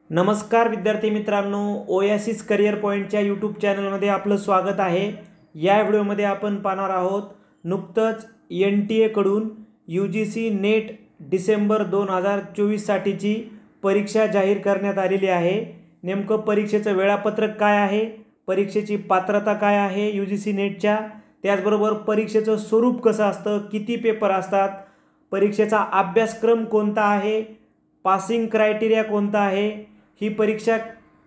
नमस्कार विद्यार्थी मित्रांनो, ओएसिस करिअर पॉईंटच्या यूट्यूब चॅनलमध्ये आपलं स्वागत आहे। या व्हिडिओमध्ये आपण पाहणार आहोत नुकतंच NTA U G C NET December 2024 साठीची परीक्षा जाहीर करण्यात आलेली आहे। नेमकं परीक्षेचं वेळापत्रक काय आहे, परीक्षेची पात्रता काय आहे यू जी सी नेटच्या, त्याचबरोबर परीक्षेचं स्वरूप कसं असतं, किती पेपर असतात, परीक्षेचा अभ्यासक्रम कोणता आहे, पासिंग क्रायटेरिया कोणता आहे, ही परीक्षा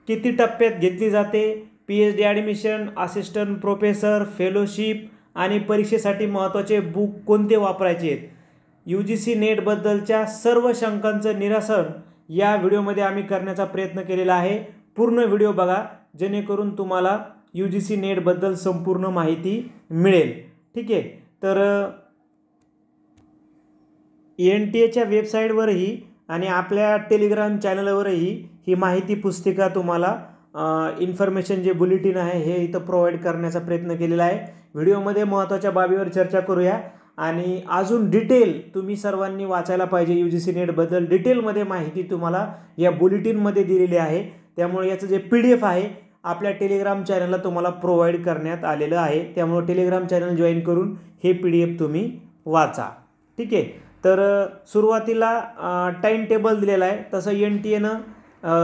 किती टप्प्यात घेतली जाते, PhD admission, assistant professor, fellowship आणि परीक्षेसाठी महत्त्वाचे बुक कोणते वापरायचे आहेत, यू जी सी नेटबद्दलच्या सर्व शंकांचं निरसन या व्हिडिओमध्ये आम्ही करण्याचा प्रयत्न केलेला आहे। पूर्ण व्हिडिओ बघा जेणेकरून तुम्हाला यू जी सी नेटबद्दल संपूर्ण माहिती मिळेल। ठीक आहे, तर NTAच्या वेबसाईटवरही आणि आपल्या टेलिग्राम चॅनलवरही ही माहिती पुस्तिका तुम्हाला इन्फॉर्मेशन जे बुलेटिन आहे हे इथं प्रोव्हाइड करण्याचा प्रयत्न केलेला आहे। व्हिडिओमध्ये महत्त्वाच्या बाबीवर चर्चा करूया आणि अजून डिटेल तुम्ही सर्वांनी वाचायला पाहिजे। यू जी सी नेटबद्दल डिटेलमध्ये माहिती तुम्हाला या बुलेटिनमध्ये दिलेली आहे, त्यामुळे याचं जे PDF आहे आपल्या टेलिग्राम चॅनलला तुम्हाला प्रोव्हाइड करण्यात आलेलं आहे, त्यामुळे टेलिग्राम चॅनल जॉईन करून हे PDF तुम्ही वाचा। ठीक आहे, तर सुरुवातीला टाइम टेबल दिलेला आहे, तसं NTAनं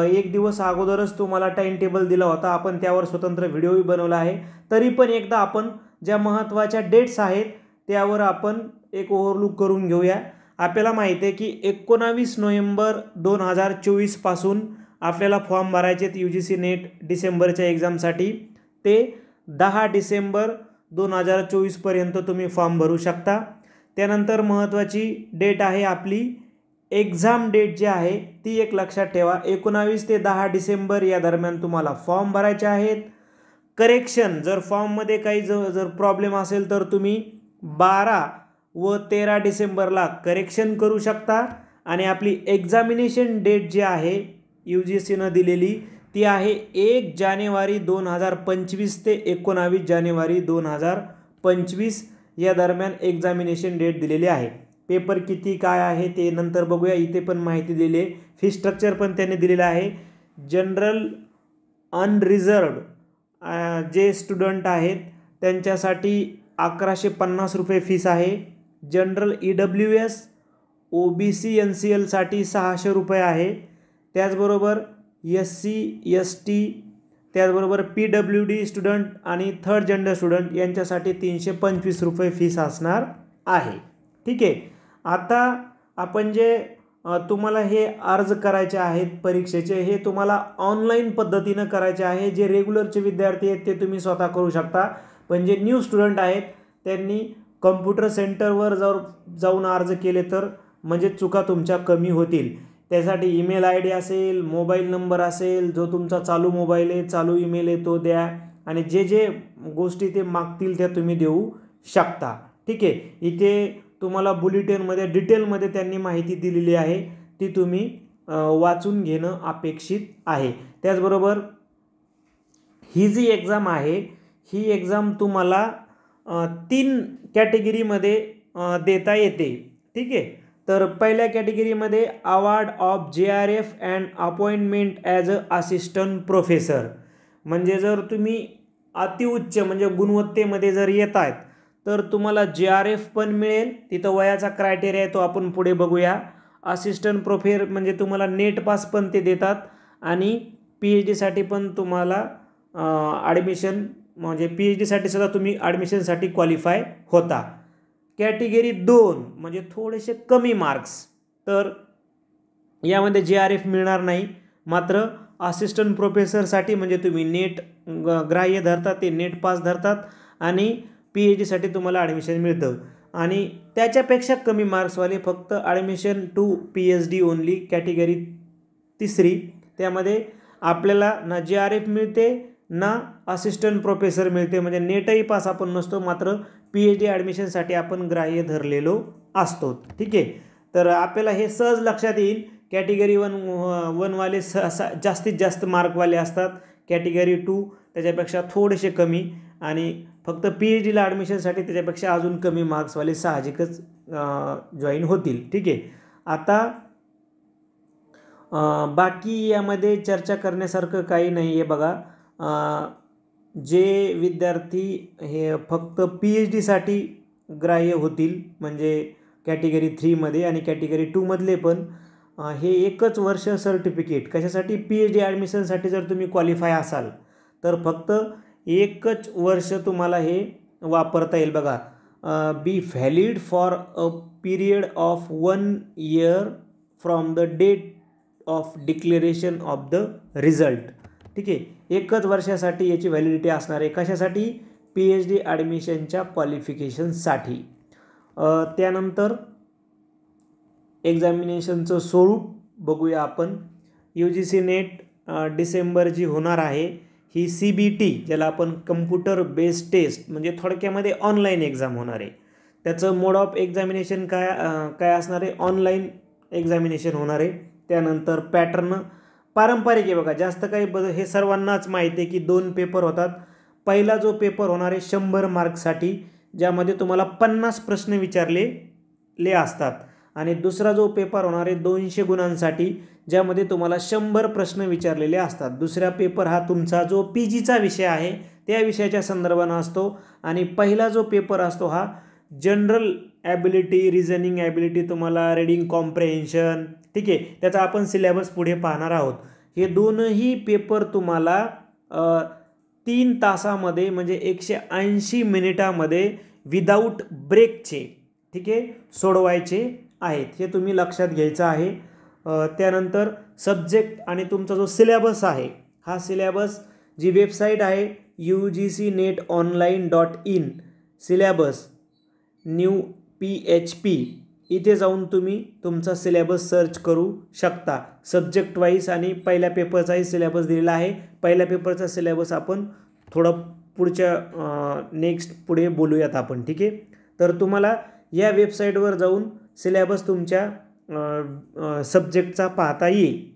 एक दिवस अगोदरच तुम्हाला टाइम टेबल दिला होता, आपण त्यावर स्वतंत्र व्हिडिओही बनवला आहे। तरी पण एकदा आपण ज्या महत्त्वाच्या डेट्स आहेत त्यावर आपण एक ओव्हरलुक करून घेऊया। आपल्याला माहिती आहे की 19 नोव्हेंबर 2024 पासून आपल्याला फॉर्म भरायचे आहेत यू जी सी नेट डिसेंबरच्या एक्झामसाठी, ते 10 डिसेंबर 2024 पर्यंत तुम्ही फॉर्म भरू शकता। त्यानंतर महत्त्वाची डेट आहे आपली एक्झाम डेट जी आहे ती एक लक्षात ठेवा, 19 ते 10 डिसेंबर या दरम्यान तुम्हाला फॉर्म भरायचे आहेत। करेक्शन जर फॉर्ममध्ये काही जर प्रॉब्लेम असेल तर तुम्ही 12 व 13 डिसेंबरला करेक्शन करू शकता। आणि आपली एक्झामिनेशन डेट जी आहे यू जी सीनं दिलेली ती आहे 1 जानेवारी 2025 ते 19 जानेवारी 2025 या दरम्यान एक्झामिनेशन डेट दिलेली आहे। पेपर किती काय आहे ते नंतर बघूया, इथे पण माहिती दिली आहे। फी स्ट्रक्चर पण त्यांनी दिलेलं आहे। जनरल अनरिझर्व्ड जे स्टुडंट आहेत त्यांच्यासाठी 1150 रुपये फीस आहे। जनरल EWS OBC NCL साठी 600 रुपये आहे। त्याचबरोबर SC ST त्याचबरोबर PWD स्टुडंट आणि थर्ड जेंडर स्टुडंट यांच्यासाठी 325 रुपये फीस असणार आहे। ठीक आहे, आता आपण जे तुम्हाला हे अर्ज करायचे आहेत परीक्षेचे, हे तुम्हाला ऑनलाईन पद्धतीनं करायचे आहे। जे रेग्युलरचे विद्यार्थी आहेत ते तुम्ही स्वतः करू शकता, पण जे न्यू स्टुडंट आहेत त्यांनी कम्प्युटर सेंटरवर जाऊन अर्ज केले तर म्हणजे चुका तुमच्या कमी होतील। त्यासाठी ईमेल ID असेल, मोबाईल नंबर असेल, जो तुमचा चालू मोबाईल आहे, चालू ईमेल आहे तो द्या, आणि जे जे गोष्टी ते मागतील त्या तुम्ही देऊ शकता। ठीक आहे, इथे तुम्हाला बुलेटिनमध्ये डिटेलमध्ये त्यांनी माहिती दिलेली आहे, ती तुम्ही वाचून घेणं अपेक्षित आहे। त्याचबरोबर ही जी एक्झाम आहे ही एक्झाम तुम्हाला 3 कॅटेगरीमध्ये देता येते। ठीक आहे, तर पहिल्या कॅटेगरीमध्ये award of JRF and appointment as a assistant professor, म्हणजे जर तुम्ही अतिउच्च म्हणजे गुणवत्तेमध्ये जर येत आहेत तर तुम्हाला JRF पण मिळेल, तिथं वयाचा क्रायटेरिया आहे तो आपण पुढे बघूया। असिस्टंट प्रोफेसर म्हणजे तुम्हाला नेट पास पण ते देतात आणि PhD साठी पण तुम्हाला ॲडमिशन म्हणजे PhD साठी सुद्धा तुम्ही ॲडमिशनसाठी क्वालिफाय होता। कॅटेगरी 2 म्हणजे थोडेसे कमी मार्क्स, तर यामध्ये JRF मिळणार नाही, मात्र असिस्टंट प्रोफेसरसाठी म्हणजे तुम्ही नेट ग्राह्य धरतात, ते नेट पास धरतात आणि PhD साठी तुम्हाला ॲडमिशन मिळतं। आणि त्याच्यापेक्षा कमी मार्क्सवाले फक्त admission to PhD only category 3, त्यामध्ये आपल्याला ना JRF मिळते ना असिस्टंट प्रोफेसर मिळते, म्हणजे नेटही पास आपण नसतो, मात्र PhD ॲडमिशनसाठी आपण ग्राह्य धरलेलो असतो। ठीक आहे, तर आपल्याला हे सहज लक्षात येईल, कॅटेगरी 1 वाले जास्तीत जास्त मार्कवाले असतात, कॅटेगरी 2 त्याच्यापेक्षा थोडेसे कमी, आणि फक्त PhDला ॲडमिशनसाठी त्याच्यापेक्षा अजून कमी मार्क्सवाले साहजिकच जॉईन होतील। ठीक आहे, आता बाकी यामध्ये चर्चा करण्यासारखं काही नाही आहे बघा. जे विद्यार्थी हे फक्त PhDसाठी ग्राह्य होतील म्हणजे कॅटेगरी 3मध्ये आणि कॅटेगरी 2मधले पण हे एकच वर्ष सर्टिफिकेट कशासाठी PhD ॲडमिशनसाठी जर तुम्ही क्वालिफाय असाल तर फक्त एकच वर्ष तुम्हाला हे वापरता येईल बघा. Be valid for a period of 1 year from the date of declaration of the result. ठीक आहे, एकच वर्षासाठी याची व्हॅलिडिटी असणार आहे. कशासाठी? PhD ॲडमिशनच्या क्वालिफिकेशनसाठी. त्यानंतर एक्झामिनेशनचं स्वरूप बघूया आपण. UGC नेट डिसेंबर जी होणार आहे ही CBT ज्याला आपण कम्प्युटर बेस्ड टेस्ट म्हणजे थोडक्यामध्ये ऑनलाईन एक्झाम होणार आहे. त्याचं मोड ऑफ एक्झामिनेशन काय असणार आहे? ऑनलाईन एक्झामिनेशन होणार आहे. त्यानंतर पॅटर्न पारंपरिक आहे बघा, जास्त काही हे सर्वांनाच माहिती आहे की 2 पेपर होतात. पहिला जो पेपर होणार आहे 100 मार्क्ससाठी ज्यामध्ये तुम्हाला 50 प्रश्न विचारलेले असतात आणि दुसरा जो पेपर होणार आहे 200 गुणांसाठी ज्यामध्ये तुम्हाला 100 प्रश्न विचारलेले असतात. दुसरा पेपर हा तुमचा जो PGचा विषय आहे त्या विषयाच्या संदर्भानं असतो आणि पहिला जो पेपर असतो हा जनरल ॲबिलिटी, रिझनिंग ॲबिलिटी, तुम्हाला रीडिंग कॉम्प्रेहेन्शन. ठीक आहे, त्याचा आपण सिलेबस पुढे पाहणार आहोत. हे दोनही पेपर तुम्हाला 3 तासामध्ये म्हणजे 180 मिनिटामध्ये विदाऊट ब्रेकचे ठीक आहे सोडवायचे आहेत. हे तुम्ही लक्षात घ्यायचं आहे. त्यानंतर सब्जेक्ट आणि तुमचा जो सिलेबस आहे हा सिलेबस जी वेबसाईट आहे UGCnetonline.in सिलेबस न्यू PHP इथे जाऊन तुम्ही तुमचा सिलेबस सर्च करू शकता. सब्जेक्ट वाईज आणि पहिल्या पेपरचाही सिलेबस दिलेला आहे. पहिल्या पेपरचा सिलेबस आपण थोडं पुढच्या पुढे बोलूयात आपण. ठीक आहे, तर तुम्हाला या वेबसाईटवर जाऊन सिलेबस तुमच्या सब्जेक्टचा पाहता येईल.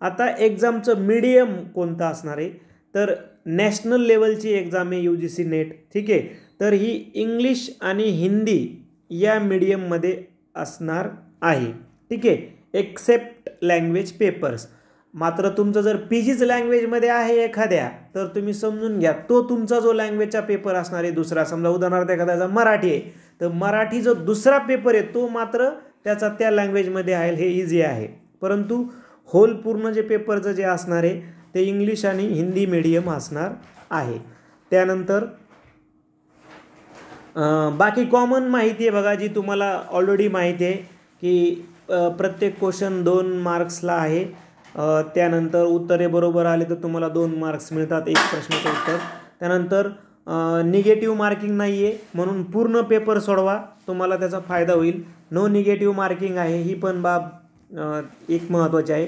आता एक्झामचं मीडियम कोणतं असणार आहे तर नॅशनल लेवलची एक्झाम आहे UGC नेट. ठीक आहे, तर ही इंग्लिश आणि हिंदी या मीडियममध्ये असणार आहे. ठीक आहे, एक्सेप्ट लँग्वेज पेपर्स. मात्र तुमचं जर PGच लँग्वेजमध्ये आहे एखाद्या तर तुम्ही समजून घ्या तो तुमचा जो लँग्वेजचा पेपर असणार आहे दुसरा. समजा उदाहरणार्थ एखाद्याचा मराठी आहे तर मराठी जो दुसरा पेपर आहे तो मात्र त्याचा त्या लँग्वेजमध्ये आहे, हे इझी आहे. परंतु होल पूर्ण जे पेपरचं जे असणार आहे ते इंग्लिश आणि हिंदी मीडियम असणार आहे. त्यानंतर बाकी कॉमन माहिती आहे बघा जी तुम्हाला ऑलरेडी माहिती आहे की प्रत्येक क्वेश्चन 2 मार्क्सला आहे. त्यानंतर उत्तरे बरोबर आले तर तुम्हाला 2 मार्क्स मिळतात एक प्रश्नाचं उत्तर. त्यानंतर निगेटिव्ह मार्किंग नाही आहे म्हणून पूर्ण पेपर सोडवा तुम्हाला त्याचा फायदा होईल. नो निगेटिव्ह मार्किंग आहे ही पण बाब एक महत्त्वाची आहे.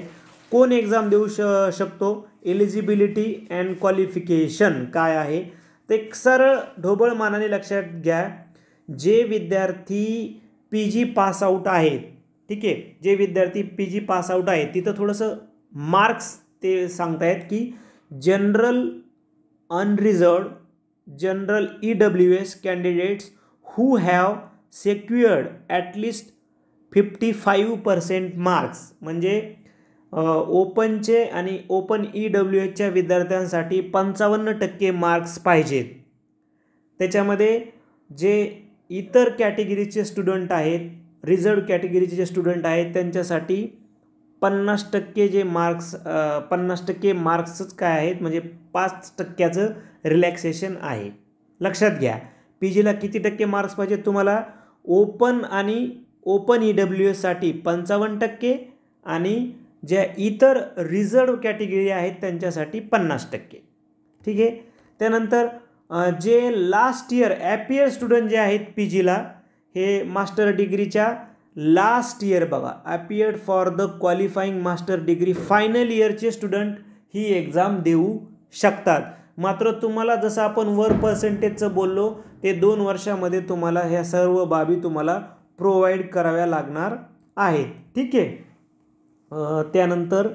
कोण एक्झाम देऊ शकतो? एलिजिबिलिटी अँड क्वालिफिकेशन काय आहे ते सरळ ढोबळ मानाने लक्षात घ्या. जे विद्यार्थी PG पास आउट आहेत, ठीक आहे, जे विद्यार्थी PG पास आउट आहेत तिथं थोडंसं मार्क्स ते सांगतायत की general unreserved, general EWS candidates who have secured at least 55% marks म्हणजे ओपनचे आणि ओपन EWSच्या विद्यार्थ्यांसाठी 55% मार्क्स पाहिजेत. त्याच्यामध्ये जे इतर कॅटेगरीचे स्टुडंट आहेत, रिझर्व्ड कॅटेगरीचे जे स्टुडंट आहेत त्यांच्यासाठी 50% जे मार्क्स 50% मार्क्सच काय आहेत म्हणजे 5% रिलॅक्सेशन आहे. लक्षात घ्या PGला किती टक्के मार्क्स पाहिजेत तुम्हाला? ओपन आणि ओपन EWSसाठी 55% आणि ज्या इतर रिझर्व्ड कॅटेगरी आहेत त्यांच्यासाठी 50%. ठीक आहे, त्यानंतर जे लास्ट इयर ॲपियर स्टुडंट जे आहेत PGला हे मास्टर डिग्रीच्या लास्ट इयर बघा appeared for the qualifying master degree final इयरचे स्टुडंट ही एक्झाम देऊ शकतात. मात्र तुम्हाला जसं आपण वर पर्सेंटेजचं बोललो ते 2 वर्षामध्ये तुम्हाला ह्या सर्व बाबी तुम्हाला प्रोव्हाइड कराव्या लागणार आहेत. ठीक आहे, त्यानंतर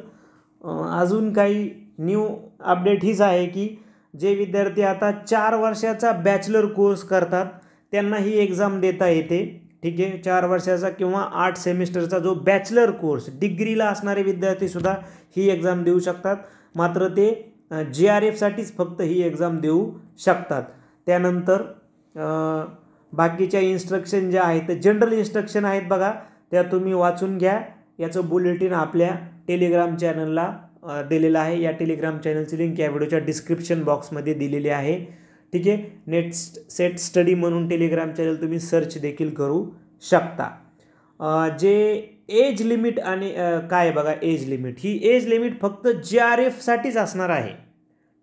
अजून काही न्यू अपडेट हीच आहे की जे विद्यार्थी आता 4 वर्षाचा बॅचलर कोर्स करतात त्यांना ही एक्झाम देता येते. ठीक आहे, 4 वर्षाचा किंवा 8 सेमिस्टरचा जो बॅचलर कोर्स डिग्रीला असणारे विद्यार्थीसुद्धा ही एक्झाम देऊ शकतात. मात्र ते JRFसाठीच फक्त ही एक्झाम देऊ शकतात. त्यानंतर बाकीच्या इन्स्ट्रक्शन ज्या आहेत जनरल इन्स्ट्रक्शन आहेत बघा, त्या तुम्ही वाचून घ्या. याचं बुलेटिन आपल्या टेलिग्राम चॅनलला दिलेलं आहे. या टेलिग्राम चॅनलची लिंक या व्हिडिओच्या डिस्क्रिप्शन बॉक्समध्ये दिलेली आहे. ठीक आहे, नेक्स्ट सेट स्टडी म्हणून टेलिग्राम चॅनल तुम्ही सर्च देखील करू शकता. जे एज लिमिट आणि काय बघा, एज लिमिट, ही एज लिमिट फक्त JRFसाठीच असणार आहे.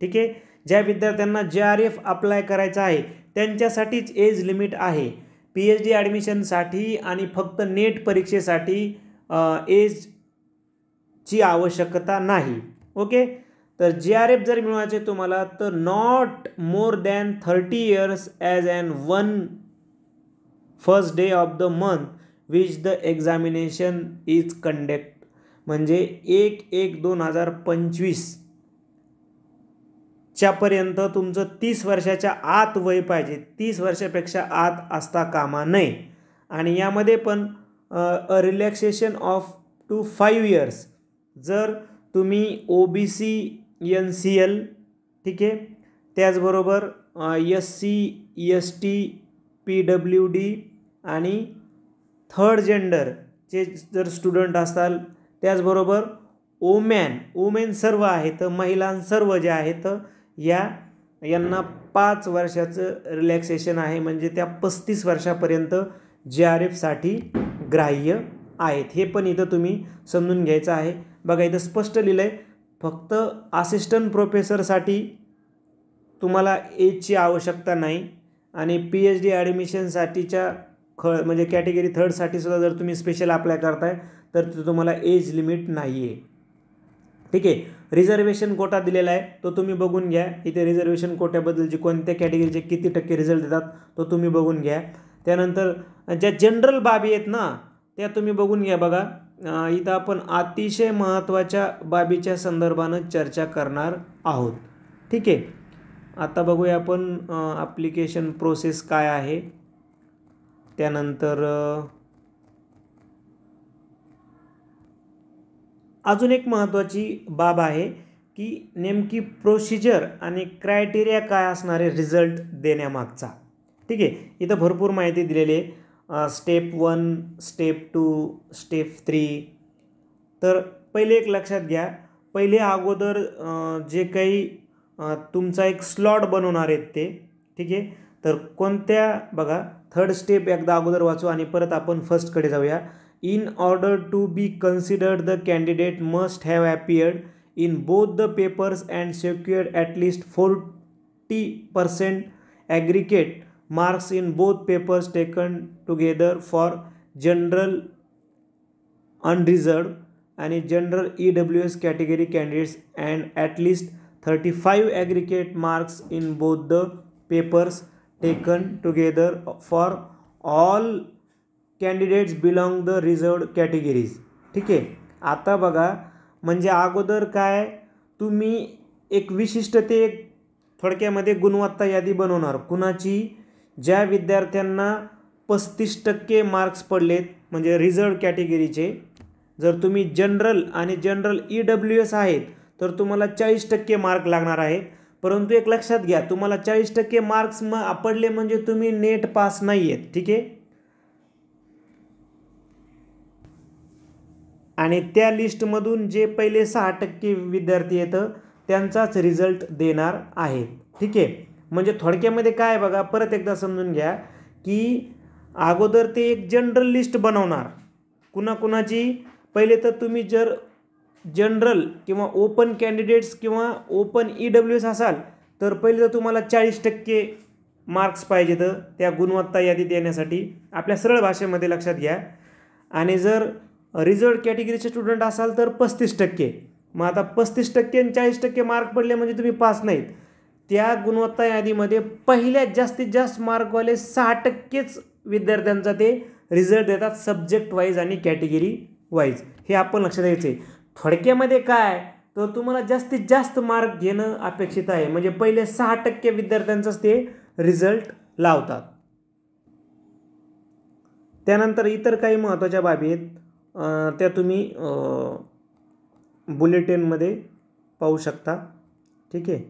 ठीक आहे, ज्या विद्यार्थ्यांना JRF अप्लाय करायचं आहे त्यांच्यासाठीच एज लिमिट आहे. PhD ॲडमिशनसाठी आणि फक्त नेट परीक्षेसाठी एजची आवश्यकता नाही. ओके, तर JRF जर मिळवायचे तुम्हाला तर not more than 30 years as an first day of the month which the examination is conduct. म्हणजे 1/1/2025 च्यापर्यंत तुमचं 30 वर्षाच्या आत वय पाहिजे, 30 वर्षापेक्षा आत असता कामा नये. आणि यामध्ये पण रिलॅक्सेशन ऑफ टू 5 years जर तुम्ही OBC NCL, ठीक आहे, त्याचबरोबर SC ST PWD आणि थर्ड जेंडरचे जर स्टुडंट असाल, त्याचबरोबर वुमेन सर्व आहेत, महिला सर्व जे आहेत यांना 5 वर्षाचं रिलॅक्सेशन आहे. म्हणजे त्या 35 वर्षापर्यंत JRFसाठी ग्राह्य आहेत. हे पण इथं तुम्ही समजून घ्यायचं आहे. बघा इथं स्पष्ट लिहिलं आहे, फक्त असिस्टंट प्रोफेसरसाठी तुम्हाला एजची आवश्यकता नाही. आणि PhD ॲडमिशनसाठीच्या म्हणजे कॅटेगरी 3साठी सुद्धा जर तुम्ही स्पेशल अप्लाय करताय तर तुम्हाला एज लिमिट नाही आहे. ठीक आहे, रिझर्वेशन कोटा दिलेला आहे तो तुम्ही बघून घ्या. इथे रिझर्वेशन कोट्याबद्दलची कोणत्या कॅटेगरीचे किती टक्के रिझल्ट देतात तो तुम्ही बघून घ्या. त्यानंतर ज्या जनरल बाबी आहेत ना त्या तुम्ही बघून घ्या. बघा इथं आपण अतिशय महत्त्वाच्या बाबीच्या संदर्भानं चर्चा करणार आहोत. ठीक आहे, आता बघूया आपण ॲप्लिकेशन प्रोसेस काय आहे. त्यानंतर अजून एक महत्त्वाची बाब आहे की नेमकी प्रोसिजर आणि क्रायटेरिया काय असणार आहे रिझल्ट देण्यामागचा. ठीक आहे, इथं भरपूर माहिती दिलेली आहे. Step 1, step 2, step 3. तर पहिले एक लक्षात घ्या, पहिले अगोदर जे काही तुमचा एक स्लॉट बनवणार आहेत ते. ठीक आहे, तर कोणत्या बघा थर्ड स्टेप एकदा अगोदर वाचू आणि परत आपण फर्स्टकडे जाऊया. In order to be considered, the candidate must have appeared in both the papers and secured at least 40% aggregate marks in both papers taken together for general unreserved and general EWS category candidates and at least 35 aggregate marks in both the papers taken together for all candidates belong the reserved categories. ठीक आहे, आता बघा म्हणजे अगोदर काय तुम्ही एक विशिष्ट ते एक थोडक्यामध्ये गुणवत्ता यादी बनवणार. कुणाची? ज्या विद्यार्थ्यांना 35% मार्क्स पडलेत म्हणजे रिझर्व्ड कॅटेगरीचे. जर तुम्ही जनरल आणि जनरल EWS आहेत तर तुम्हाला 40% मार्क लागणार आहेत. परंतु एक लक्षात घ्या, तुम्हाला 40% मार्क्स पडले म्हणजे तुम्ही नेट पास नाही आहेत. ठीक आहे, आणि त्या लिस्टमधून जे पहिले 6% विद्यार्थी येतं त्यांचाच रिझल्ट देणार आहे. ठीक आहे, म्हणजे थोडक्यामध्ये काय बघा परत एकदा समजून घ्या की अगोदर ते एक जनरल लिस्ट बनवणार कुणाकुणाची. पहिले तर तुम्ही जर जनरल किंवा ओपन कॅन्डिडेट्स किंवा ओपन EWS असाल तर पहिले तर तुम्हाला 40% मार्क्स पाहिजेत त्या गुणवत्ता यादी देण्यासाठी. आपल्या सरळ भाषेमध्ये लक्षात घ्या. आणि जर रिझर्व्ड कॅटेगरीचे स्टुडंट असाल तर 35%. मग आता 35% आणि 40% मार्क पडले म्हणजे तुम्ही पास नाहीत. त्या गुणवत्ता यादीमध्ये पहिल्यात जास्तीत जास्त मार्कवाले 6%च विद्यार्थ्यांचा ते रिझल्ट देतात सब्जेक्ट वाईज आणि कॅटेगरी वाईज. हे आपण लक्षात घ्यायचं आहे. थोडक्यामध्ये काय तर तुम्हाला जास्तीत जास्त मार्क घेणं अपेक्षित आहे. म्हणजे पहिले 6% विद्यार्थ्यांचाच ते रिझल्ट लावतात. त्यानंतर इतर काही महत्त्वाच्या बाबी आहेत, त्या तुम्ही बुलेटिनमध्ये पाहू शकता. ठीक आहे.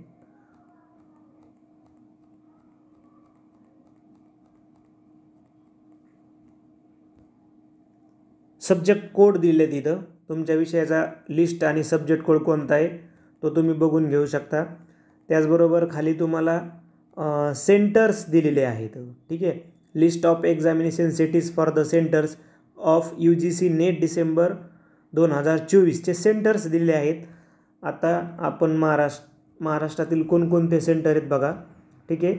सब्जेक्ट कोड दिले तिथं, तुमच्या विषयाचा लिस्ट आणि सब्जेक्ट कोड कोणता आहे तो तुम्ही बघून घेऊ शकता. त्याचबरोबर खाली तुम्हाला सेंटर्स दिलेले आहेत. ठीक आहे. List of examination cities for the centres of UGC NET December 2024चे सेंटर्स दिलेले आहेत. आता आपण महाराष्ट्रातील कोणकोणते सेंटर आहेत बघा. ठीक आहे.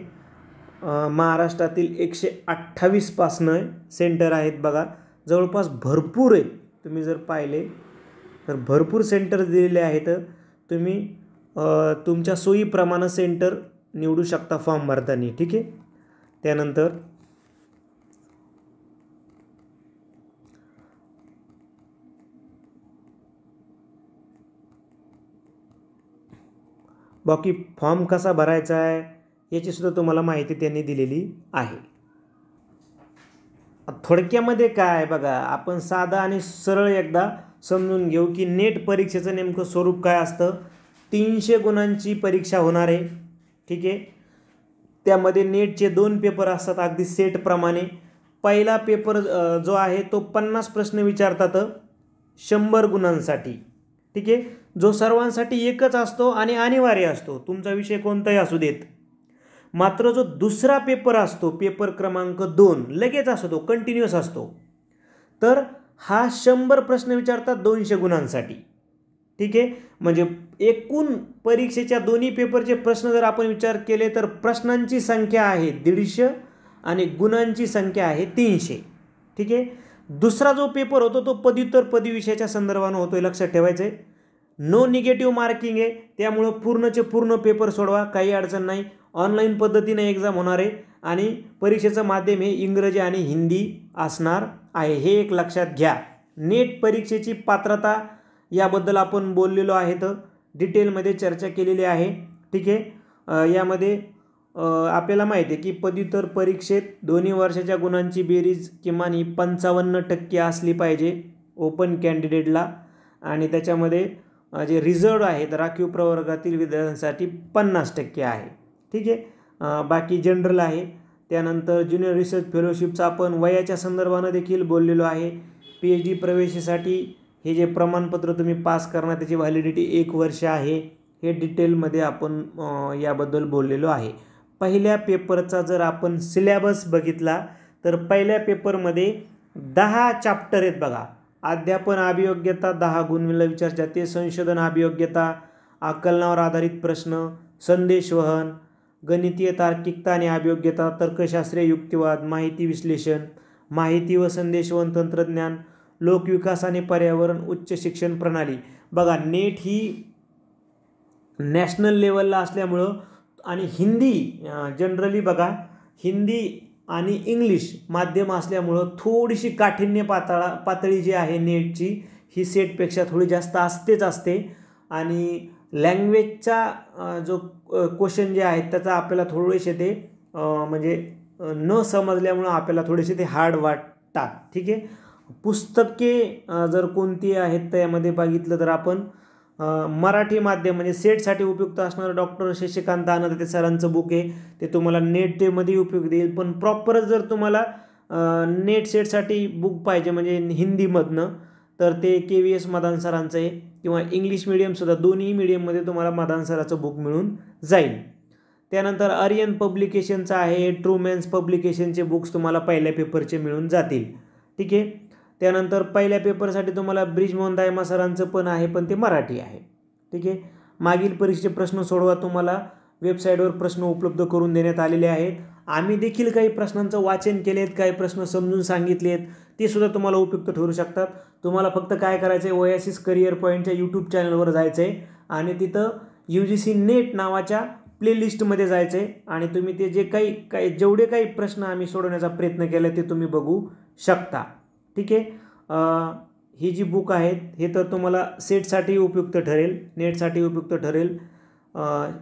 महाराष्ट्रातील 128 पासनं सेंटर आहेत बघा. जवळपास भरपूर आहेत. तुम्ही जर पाहिले तर भरपूर सेंटर दिलेले आहेत. तुम्ही तुमच्या सोयीप्रमाणे सेंटर निवडू शकता फॉर्म भरताना. ठीक आहे. त्यानंतर बाकी फॉर्म कसा भरायचा आहे याची सुद्धा तुम्हाला माहिती त्यांनी दिलेली आहे. थोडक्यामध्ये काय आहे बघा, आपण साधा आणि सरळ एकदा समजून घेऊ की नेट परीक्षेचं नेमकं स्वरूप काय असतं. 300 गुणांची परीक्षा होणार आहे. ठीक आहे. त्यामध्ये नेटचे 2 पेपर असतात अगदी सेटप्रमाणे. पहिला पेपर जो आहे तो 50 प्रश्न विचारतात 100 गुणांसाठी. ठीक आहे. जो सर्वांसाठी एकच असतो आणि अनिवार्य असतो, तुमचा विषय कोणताही असू देत. मात्र जो दुसरा पेपर असतो, पेपर क्रमांक 2, लगेच असतो, तो कंटिन्युअस असतो. तर हा 100 प्रश्न विचारतात 200 गुणांसाठी. ठीक आहे. म्हणजे एकूण परीक्षेच्या दोन्ही पेपरचे प्रश्न जर आपण विचार केले तर प्रश्नांची संख्या आहे 150 आणि गुणांची संख्या आहे 300. ठीक आहे. दुसरा जो पेपर होतो तो पदव्युत्तर पदवी विषयाच्या संदर्भानं होतो, हे लक्षात ठेवायचं आहे. नो निगेटिव्ह मार्किंग आहे, त्यामुळं पूर्णचे पूर्ण पेपर सोडवा, काही अडचण नाही. ऑनलाईन पद्धतीने एक्झाम होणार आहे आणि परीक्षेचं माध्यम हे इंग्रजी आणि हिंदी असणार आहे, हे एक लक्षात घ्या. नेट परीक्षेची पात्रता याबद्दल आपण बोललेलो आहेत, डिटेलमध्ये चर्चा केलेली आहे. ठीक आहे. यामध्ये आपल्याला माहिती आहे की पदव्युत्तर परीक्षेत दोन्ही वर्षाच्या गुणांची बेरीज किमान ही 55% असली पाहिजे ओपन कॅन्डिडेटला, आणि त्याच्यामध्ये जे रिझर्व्ड आहेत राखीव प्रवर्गातील विद्यार्थ्यांसाठी 50% आहे. ठीक आहे. बाकी जनरल आहे. त्यानंतर ज्युनियर रिसर्च फेलोशिपचं आपण वयाच्या संदर्भानं देखील बोललेलो आहे. PhD प्रवेशासाठी हे जे प्रमाणपत्र तुम्ही पास करणार त्याची व्हॅलिडिटी 1 वर्ष आहे, हे डिटेलमध्ये आपण याबद्दल बोललेलो आहे. पहिल्या पेपरचा जर आपण सिलेबस बघितला तर पहिल्या पेपरमध्ये 10 चॅप्टर आहेत बघा. अध्यापन अभियोग्यता 10 गुण विचारले जाते. संशोधन अभियोग्यता, आकलनावर आधारित प्रश्न, संदेशवहन, गणितीय तार्किकता आणि अभियोग्यता, तर्कशास्त्रीय युक्तिवाद, माहिती विश्लेषण, माहिती व संदेशवहन तंत्रज्ञान, लोकविकास आणि पर्यावरण, उच्च शिक्षण प्रणाली. बघा नेट ही नॅशनल लेवलला असल्यामुळं आणि हिंदी जनरली बघा हिंदी आणि इंग्लिश माध्यम असल्यामुळं थोडीशी काठिण्य पातळी जी आहे नेटची ही सेटपेक्षा थोडी जास्त असते. आणि लँग्वेजचा जो क्वेश्चन जे आहेत त्याचा आपल्याला थोडेसे ते म्हणजे न समजल्यामुळं आपल्याला थोडेसे ते हार्ड वाटतात. ठीक आहे. पुस्तके जर कोणती आहेत त्यामध्ये बघितलं तर आपण मराठी माध्यम म्हणजे सेटसाठी उपयुक्त असणारं डॉक्टर शशिकांत आनंद सरांचं बुक आहे, ते तुम्हाला नेट मध्ये उपयोग देईल. पण प्रॉपरच जर तुम्हाला नेट सेटसाठी बुक पाहिजे म्हणजे हिंदीमधनं तर ते KVS मदान सरांचं आहे, किंवा इंग्लिश मिडियमसुद्धा, दोन्ही मिडियममध्ये तुम्हाला मदान सराचं बुक मिळून जाईल. त्यानंतर आर्यन पब्लिकेशनचं आहे, ट्रूमॅन्स पब्लिकेशनचे बुक्स तुम्हाला पहिल्या पेपरचे मिळून जातील. ठीक आहे. त्यानंतर पहिल्या पेपरसाठी तुम्हाला ब्रिजमोहन दायमा सरांचं पण आहे, पण ते मराठी आहे. ठीक आहे. मागील परीक्षेचे प्रश्न सोडवा, तुम्हाला वेबसाईटवर प्रश्न उपलब्ध करून देण्यात आलेले आहेत. आम्ही देखील काही प्रश्नांचं वाचन केले आहेत, काही प्रश्न समजून सांगितले आहेत, ते सुद्धा तुम्हाला उपयुक्त ठरू शकतात. तुम्हाला फक्त काय करायचं आहे, ओएसिस करिअर पॉईंटच्या यूट्यूब चॅनलवर जायचं आहे आणि तिथं UGC नेट नावाच्या प्लेलिस्टमध्ये जायचं आहे आणि तुम्ही ते जे काही जेवढे काही प्रश्न आम्ही सोडवण्याचा प्रयत्न केला ते तुम्ही बघू शकता. ठीक आहे. ही जी बुक आहेत हे तर तुम्हाला सेटसाठी उपयुक्त ठरेल, नेटसाठी उपयुक्त ठरेल,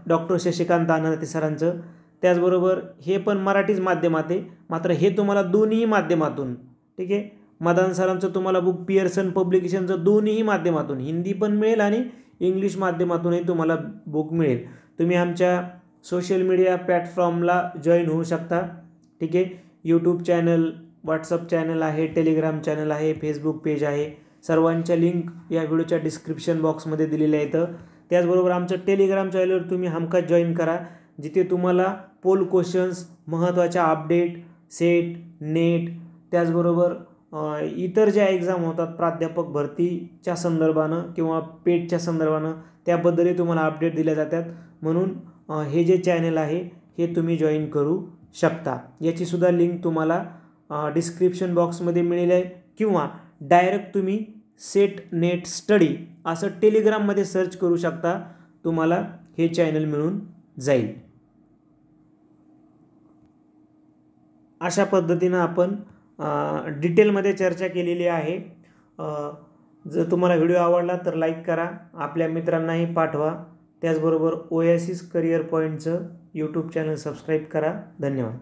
डॉक्टर शशिकांत आनंद सरांचं. त्याचबरोबर हे पण मराठीच माध्यमात आहे, मात्र हे तुम्हाला दोन्ही माध्यमातून ठीक आहे. मदान सरांचं तुम्हाला बुक पिअर्सन पब्लिकेशनचं दोन्ही माध्यमातून, हिंदी पण मिळेल आणि इंग्लिश माध्यमातूनही तुम्हाला बुक मिळेल. तुम्ही आमच्या सोशल मीडिया प्लॅटफॉर्मला जॉईन होऊ शकता. ठीक आहे. यूट्यूब चॅनल, व्हॉट्सअप चॅनल आहे, टेलिग्राम चॅनल आहे, फेसबुक पेज आहे. सर्वांच्या लिंक या व्हिडिओच्या डिस्क्रिप्शन बॉक्समध्ये दिलेल्या आहेत. त्याचबरोबर आमचं टेलिग्राम चॅनलवर तुम्ही हमखास जॉईन करा, जिथे तुम्हाला पोल क्वेश्चन्स, महत्त्वाच्या अपडेट, सेट, नेट, त्याचबरोबर इतर ज्या एक्झाम होतात प्राध्यापक भरतीच्या संदर्भानं किंवा पेटच्या संदर्भानं त्याबद्दलही तुम्हाला अपडेट दिल्या जातात. म्हणून हे जे चॅनल आहे हे तुम्ही जॉईन करू शकता. याचीसुद्धा लिंक तुम्हाला डिस्क्रिप्शन बॉक्समध्ये मिळेल आहे, किंवा डायरेक्ट तुम्ही सेट नेट स्टडी असं टेलिग्राममध्ये सर्च करू शकता, तुम्हाला हे चॅनल मिळून जाईल. अशा पद्धतीनं आपण डिटेलमध्ये चर्चा केलेली आहे. जर तुम्हाला व्हिडिओ आवडला तर लाईक करा, आपल्या मित्रांनाही पाठवा. त्याचबरोबर ओएसिस करिअर पॉईंटचं यूट्यूब चॅनल सबस्क्राईब करा. धन्यवाद.